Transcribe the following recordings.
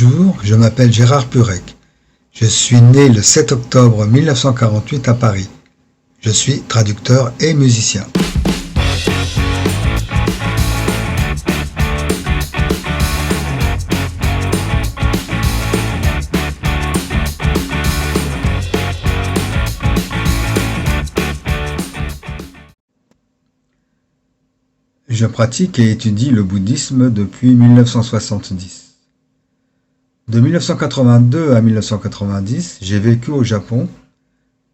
Bonjour, je m'appelle Gérard Purec. Je suis né le 7 octobre 1948 à Paris. Je suis traducteur et musicien. Je pratique et étudie le bouddhisme depuis 1970. De 1982 à 1990, j'ai vécu au Japon,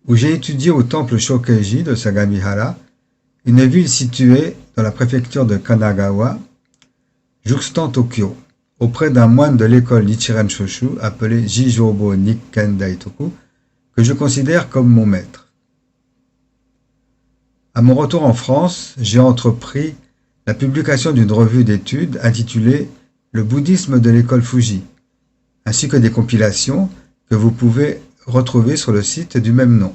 où j'ai étudié au temple Shokeiji de Sagamihara, une ville située dans la préfecture de Kanagawa, jouxtant Tokyo, auprès d'un moine de l'école Nichiren Shoshu appelé Jijobo Nikken Daitoku, que je considère comme mon maître. À mon retour en France, j'ai entrepris la publication d'une revue d'études intitulée « Le bouddhisme de l'école Fuji », ainsi que des compilations que vous pouvez retrouver sur le site du même nom.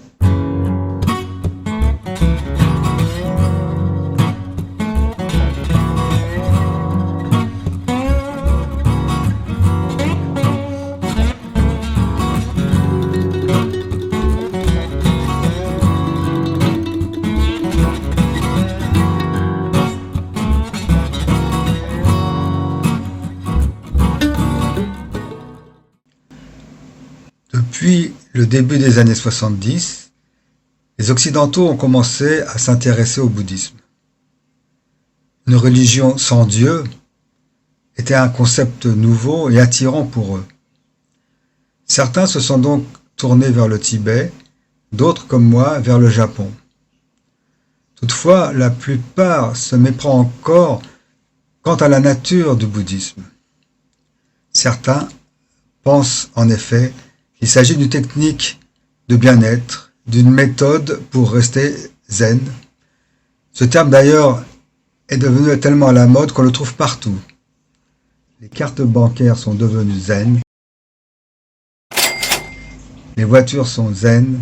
Depuis le début des années 70, les Occidentaux ont commencé à s'intéresser au bouddhisme. Une religion sans Dieu était un concept nouveau et attirant pour eux. Certains se sont donc tournés vers le Tibet, d'autres comme moi vers le Japon. Toutefois, la plupart se méprend encore quant à la nature du bouddhisme. Certains pensent en effet qu'il s'agit d'une technique de bien-être, d'une méthode pour rester zen. Ce terme d'ailleurs est devenu tellement à la mode qu'on le trouve partout. Les cartes bancaires sont devenues zen, les voitures sont zen,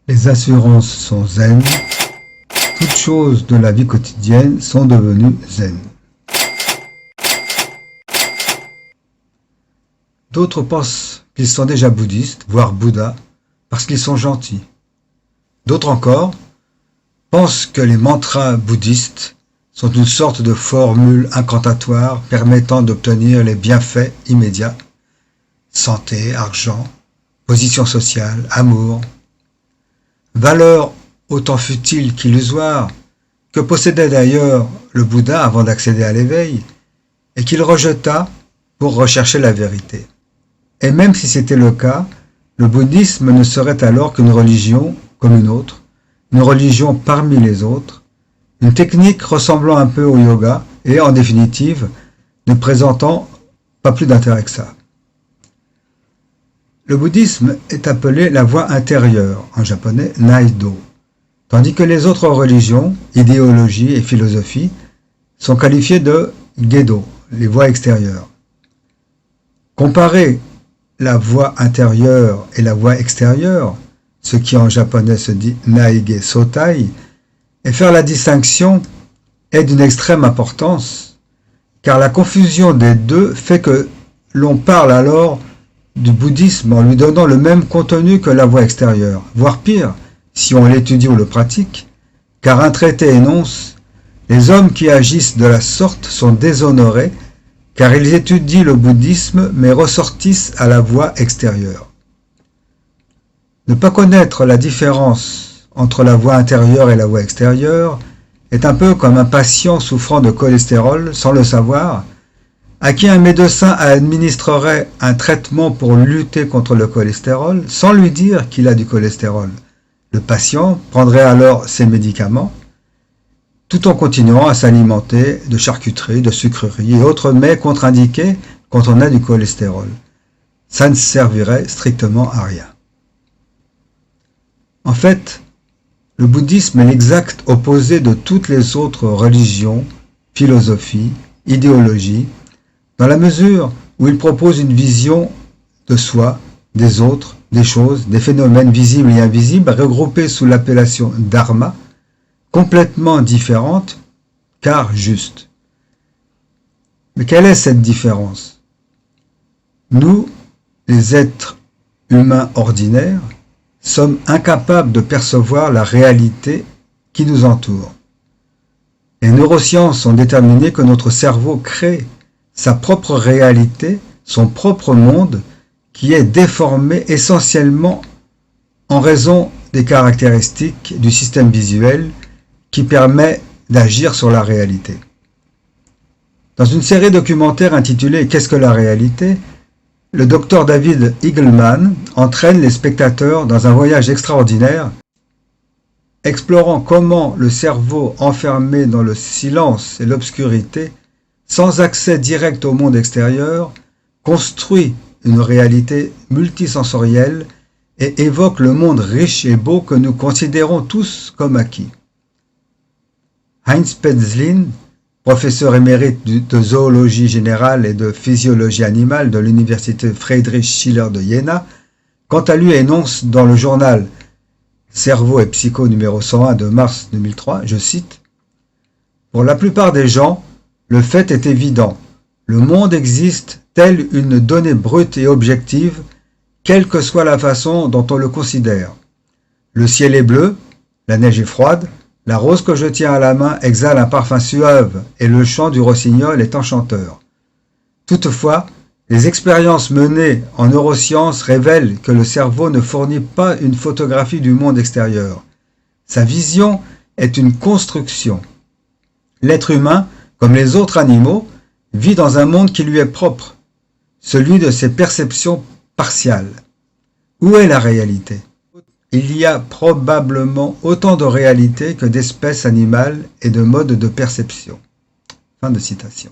les assurances sont zen, toutes choses de la vie quotidienne sont devenues zen. D'autres pensent qu'ils sont déjà bouddhistes, voire Bouddha, parce qu'ils sont gentils. D'autres encore pensent que les mantras bouddhistes sont une sorte de formule incantatoire permettant d'obtenir les bienfaits immédiats, santé, argent, position sociale, amour, valeurs autant futiles qu'illusoires, que possédait d'ailleurs le Bouddha avant d'accéder à l'éveil, et qu'il rejeta pour rechercher la vérité. Et même si c'était le cas, le bouddhisme ne serait alors qu'une religion comme une autre, une religion parmi les autres, une technique ressemblant un peu au yoga et, en définitive, ne présentant pas plus d'intérêt que ça. Le bouddhisme est appelé la voie intérieure, en japonais Naido, tandis que les autres religions, idéologies et philosophies sont qualifiées de Gedo, les voies extérieures. Comparer la voie intérieure et la voie extérieure, ce qui en japonais se dit Naige Sotai, et faire la distinction est d'une extrême importance, car la confusion des deux fait que l'on parle alors du bouddhisme en lui donnant le même contenu que la voie extérieure, voire pire, si on l'étudie ou le pratique, car un traité énonce « Les hommes qui agissent de la sorte sont déshonorés, car ils étudient le bouddhisme mais ressortissent à la voie extérieure. » Ne pas connaître la différence entre la voie intérieure et la voie extérieure est un peu comme un patient souffrant de cholestérol sans le savoir, à qui un médecin administrerait un traitement pour lutter contre le cholestérol sans lui dire qu'il a du cholestérol. Le patient prendrait alors ses médicaments, tout en continuant à s'alimenter de charcuterie, de sucreries et autres mets contre-indiqués quand on a du cholestérol. Ça ne servirait strictement à rien. En fait, le bouddhisme est l'exact opposé de toutes les autres religions, philosophies, idéologies, dans la mesure où il propose une vision de soi, des autres, des choses, des phénomènes visibles et invisibles regroupés sous l'appellation dharma, complètement différente, car juste. Mais quelle est cette différence? Nous, les êtres humains ordinaires, sommes incapables de percevoir la réalité qui nous entoure. Les neurosciences ont déterminé que notre cerveau crée sa propre réalité, son propre monde, qui est déformé essentiellement en raison des caractéristiques du système visuel qui permet d'agir sur la réalité. Dans une série documentaire intitulée « Qu'est-ce que la réalité ?», le docteur David Eagleman entraîne les spectateurs dans un voyage extraordinaire, explorant comment le cerveau enfermé dans le silence et l'obscurité, sans accès direct au monde extérieur, construit une réalité multisensorielle et évoque le monde riche et beau que nous considérons tous comme acquis. Heinz Penzlin, professeur émérite de zoologie générale et de physiologie animale de l'université Friedrich Schiller de Jena, quant à lui énonce dans le journal Cerveau et Psycho numéro 101 de mars 2003, je cite, « Pour la plupart des gens, le fait est évident. Le monde existe telle une donnée brute et objective, quelle que soit la façon dont on le considère. Le ciel est bleu, la neige est froide, la rose que je tiens à la main exhale un parfum suave et le chant du rossignol est enchanteur. Toutefois, les expériences menées en neurosciences révèlent que le cerveau ne fournit pas une photographie du monde extérieur. Sa vision est une construction. L'être humain, comme les autres animaux, vit dans un monde qui lui est propre, celui de ses perceptions partiales. Où est la réalité ? Il y a probablement autant de réalité que d'espèces animales et de modes de perception. » Fin de citation.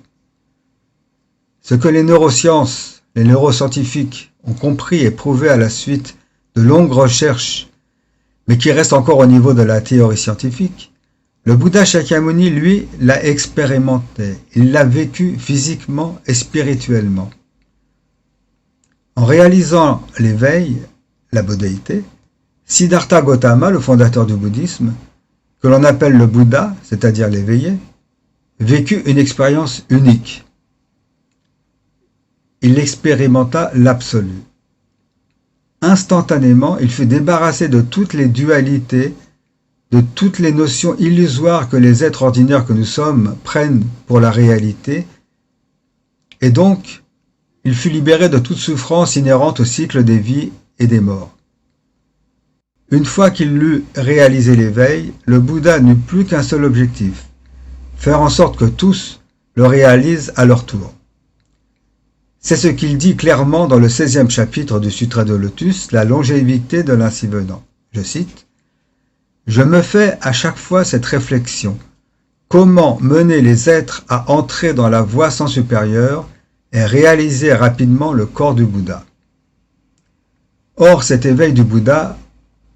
Ce que les neurosciences, les neuroscientifiques ont compris et prouvé à la suite de longues recherches, mais qui reste encore au niveau de la théorie scientifique, le Bouddha Shakyamuni, lui, l'a expérimenté. Il l'a vécu physiquement et spirituellement. En réalisant l'éveil, la bouddhéité, Siddhartha Gautama, le fondateur du bouddhisme, que l'on appelle le Bouddha, c'est-à-dire l'éveillé, vécut une expérience unique. Il expérimenta l'absolu. Instantanément, il fut débarrassé de toutes les dualités, de toutes les notions illusoires que les êtres ordinaires que nous sommes prennent pour la réalité, et donc, il fut libéré de toute souffrance inhérente au cycle des vies et des morts. Une fois qu'il eut réalisé l'éveil, le Bouddha n'eut plus qu'un seul objectif, faire en sorte que tous le réalisent à leur tour. C'est ce qu'il dit clairement dans le 16e chapitre du Sutra de Lotus, la longévité de l'ainsi venant. Je cite, « Je me fais à chaque fois cette réflexion. Comment mener les êtres à entrer dans la voie sans supérieure et réaliser rapidement le corps du Bouddha. » Or, cet éveil du Bouddha,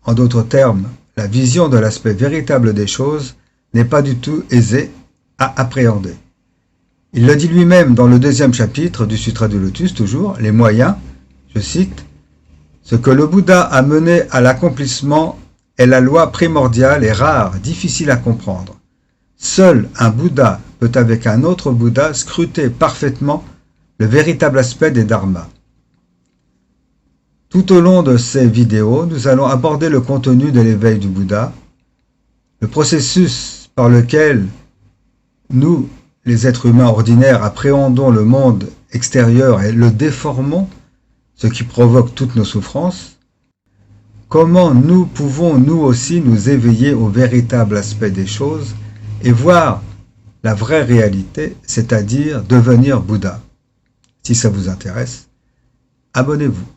en d'autres termes, la vision de l'aspect véritable des choses, n'est pas du tout aisée à appréhender. Il le dit lui-même dans le 2e chapitre du Sutra du Lotus, toujours, les moyens, je cite, « Ce que le Bouddha a mené à l'accomplissement est la loi primordiale et rare, difficile à comprendre. Seul un Bouddha peut avec un autre Bouddha scruter parfaitement le véritable aspect des dharmas. » Tout au long de ces vidéos, nous allons aborder le contenu de l'éveil du Bouddha, le processus par lequel nous, les êtres humains ordinaires, appréhendons le monde extérieur et le déformons, ce qui provoque toutes nos souffrances, comment nous pouvons nous aussi nous éveiller au véritable aspect des choses et voir la vraie réalité, c'est-à-dire devenir Bouddha. Si ça vous intéresse, abonnez-vous.